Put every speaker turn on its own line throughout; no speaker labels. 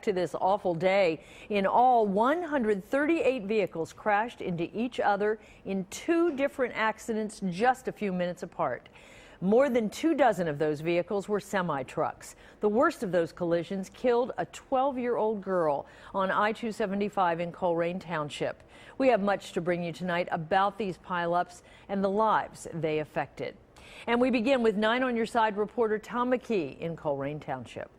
to this awful day. In all, 138 vehicles crashed into each other in 2 different accidents just a few minutes apart. More than 24 of those vehicles were semi-trucks. The worst of those collisions killed a 12-year-old girl on I-275 in Colerain Township. We have much to bring you tonight about these pileups and the lives they affected. And we begin with 9 on Your Side reporter Tom McKee in Colerain Township.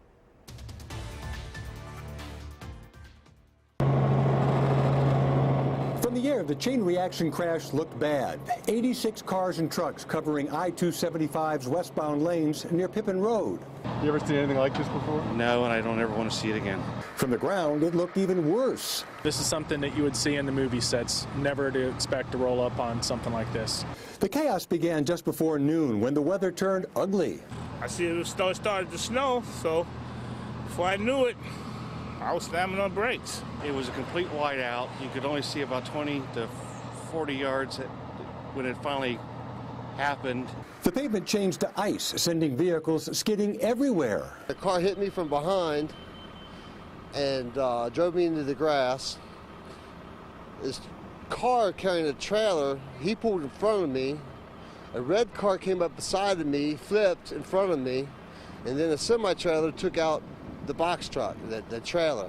From the air, the chain reaction crash looked bad. 86 cars and trucks covering I-275's westbound lanes near Pippin Road.
You ever seen anything like this before?
No, and I don't ever want to see it again.
From the ground, it looked even worse.
This is something that you would see in the movie sets. Never to expect to roll up on something like this.
The chaos began just before noon when the weather turned ugly.
I see it started to snow, so before I knew it, I was slamming on brakes.
It was a complete whiteout. You could only see about 20 to 40 yards when it finally happened.
The pavement changed to ice, sending vehicles skidding everywhere.
The car hit me from behind and drove me into the grass. This car carrying a trailer, he pulled in front of me. A red car came up beside of me, flipped in front of me, and then a semi-trailer took out the box truck, the trailer.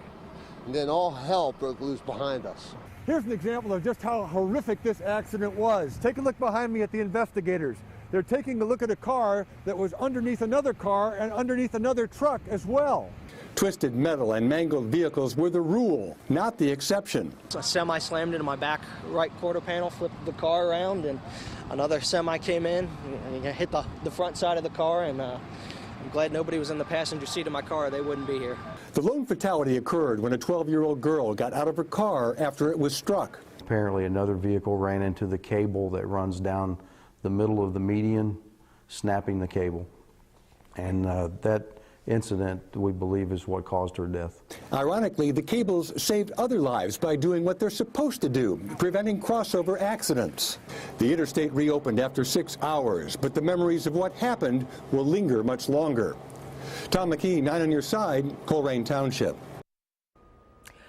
And then all hell broke loose behind us.
Here's an example of just how horrific this accident was. Take a look behind me at the investigators. They're taking a look at a car that was underneath another car and underneath another truck as well.
Twisted metal and mangled vehicles were the rule, not the exception.
A semi slammed into my back right quarter panel, flipped the car around, and another semi came in and hit the front side of the car, and I'm glad nobody was in the passenger seat of my car. They wouldn't be here.
The lone fatality occurred when a 12-year-old girl got out of her car after it was struck.
Apparently another vehicle ran into the cable that runs down the middle of the median, snapping the cable. And that incident, we believe, is what caused her death.
Ironically, the cables saved other lives by doing what they're supposed to do, preventing crossover accidents. The interstate reopened after 6 hours, but the memories of what happened will linger much longer. Tom McKee, 9 on Your Side, Colerain Township.